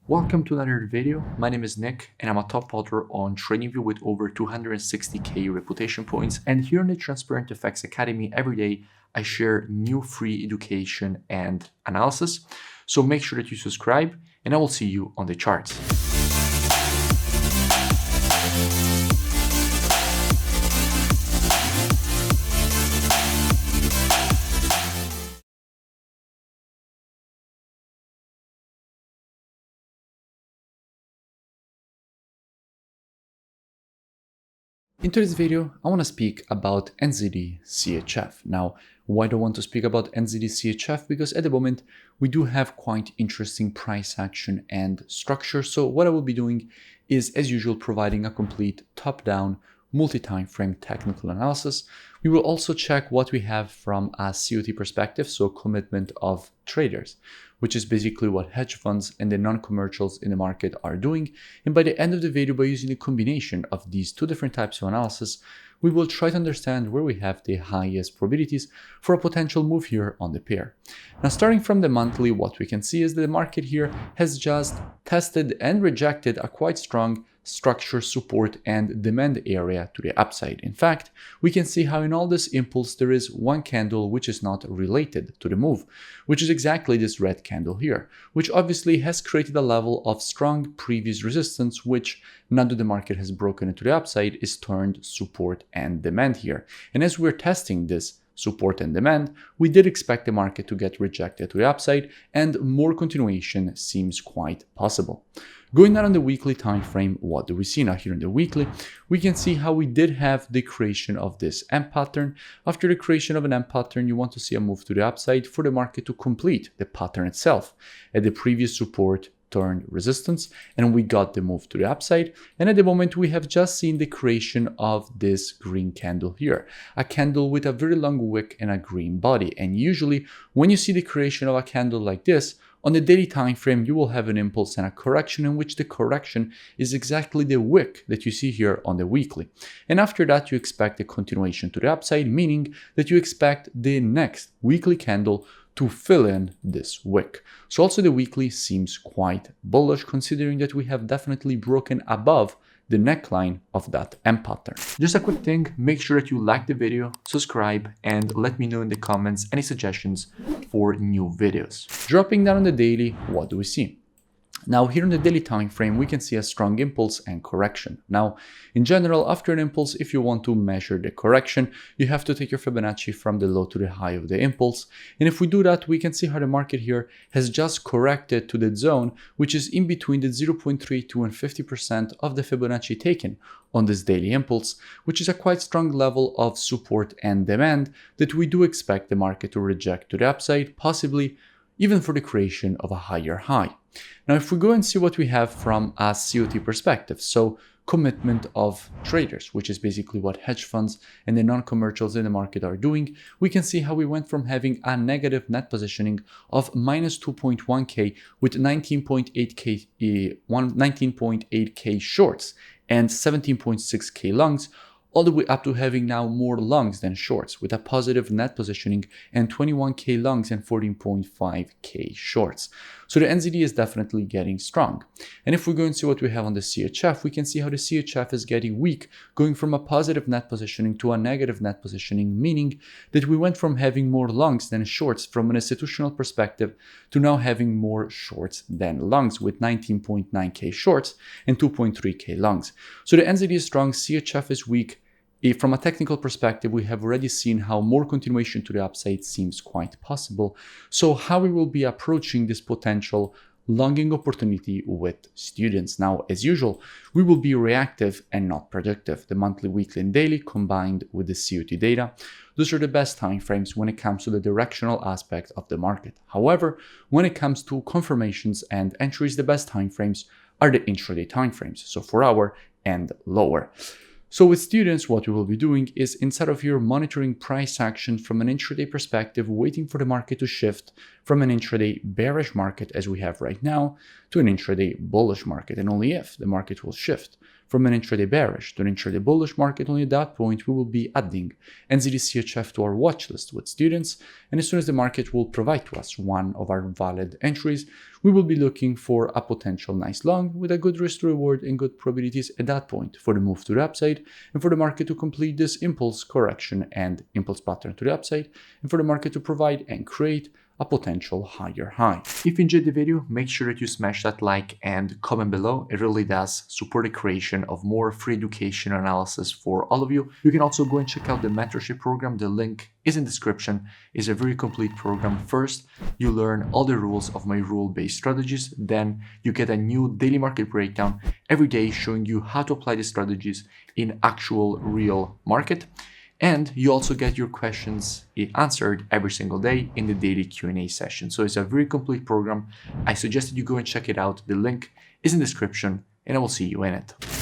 Welcome to another video. My name is Nick and I'm a top author on TradingView with over 260k reputation points. And here in the Transparent FX Academy, every day I share new free education and analysis. So make sure that you subscribe and I will see you on the charts. In today's video, I want to speak about NZD CHF. Now, why do I want to speak about NZD CHF? Because at the moment, we do have quite interesting price action and structure. So what I will be doing is, as usual, providing a complete top-down multi-time frame technical analysis. We will also check what we have from a COT perspective, so commitment of traders, which is basically what hedge funds and the non-commercials in the market are doing. And by the end of the video, by using a combination of these two different types of analysis, we will try to understand where we have the highest probabilities for a potential move here on the pair. Now, starting from the monthly, what we can see is that the market here has just tested and rejected a quite strong structure, support and demand area to the upside. In fact, we can see how in all this impulse there is one candle which is not related to the move, which is exactly this red candle here, which obviously has created a level of strong previous resistance, which now that the market has broken into the upside is turned support and demand here. And as we're testing this support and demand, we did expect the market to get rejected to the upside, and more continuation seems quite possible. Going down on the weekly time frame, what do we see now? Here in the weekly, we can see how we did have the creation of this M pattern. After the creation of an M pattern, you want to see a move to the upside for the market to complete the pattern itself. At the previous support turned resistance and we got the move to the upside, and at the moment we have just seen the creation of this green candle here, a candle with a very long wick and a green body. And usually when you see the creation of a candle like this on the daily time frame, you will have an impulse and a correction, in which the correction is exactly the wick that you see here on the weekly. And after that, you expect a continuation to the upside, meaning that you expect the next weekly candle to fill in this wick. So also the weekly seems quite bullish, considering that we have definitely broken above the neckline of that M pattern. Just a quick thing, make sure that you like the video, subscribe, and let me know in the comments any suggestions for new videos. Dropping down on the daily, what do we see? Now here in the daily time frame, we can see a strong impulse and correction. Now, in general, after an impulse, if you want to measure the correction, you have to take your Fibonacci from the low to the high of the impulse. And if we do that, we can see how the market here has just corrected to the zone, which is in between the 0.32 and 50% of the Fibonacci taken on this daily impulse, which is a quite strong level of support and demand that we do expect the market to reject to the upside, possibly even for the creation of a higher high. Now, if we go and see what we have from a COT perspective, so commitment of traders, which is basically what hedge funds and the non-commercials in the market are doing, we can see how we went from having a negative net positioning of minus 2.1k with 19.8k shorts and 17.6k longs, all the way up to having now more longs than shorts, with a positive net positioning and 21k longs and 14.5k shorts. So the NZD is definitely getting strong. And if we go and see what we have on the CHF, we can see how the CHF is getting weak, going from a positive net positioning to a negative net positioning, meaning that we went from having more longs than shorts from an institutional perspective to now having more shorts than longs, with 19.9k shorts and 2.3k longs. So the NZD is strong, CHF is weak. From a technical perspective, we have already seen how more continuation to the upside seems quite possible. So how we will be approaching this potential longing opportunity with students. Now, as usual, we will be reactive and not predictive. The monthly, weekly, and daily combined with the COT data, those are the best time frames when it comes to the directional aspect of the market. However, when it comes to confirmations and entries, the best time frames are the intraday time frames, so 4 hour and lower. So with students, what we will be doing is, instead of here monitoring price action from an intraday perspective, waiting for the market to shift from an intraday bearish market as we have right now to an intraday bullish market, and only if the market will shift from an intraday bearish to an intraday bullish market. Only at that point, we will be adding NZD-CHF to our watch list with students. And as soon as the market will provide to us one of our valid entries, we will be looking for a potential nice long with a good risk to reward and good probabilities at that point for the move to the upside and for the market to complete this impulse correction and impulse pattern to the upside and for the market to provide and create a potential higher high. If you enjoyed the video, make sure that you smash that like and comment below. It really does support the creation of more free education analysis for all of you. You can also go and check out the mentorship program. The link is in the description. It's a very complete program. First, you learn all the rules of my rule-based strategies. Then you get a new daily market breakdown every day showing you how to apply the strategies in actual real market. And you also get your questions answered every single day in the daily Q&A session. So it's a very complete program. I suggest that you go and check it out. The link is in the description and I will see you in it.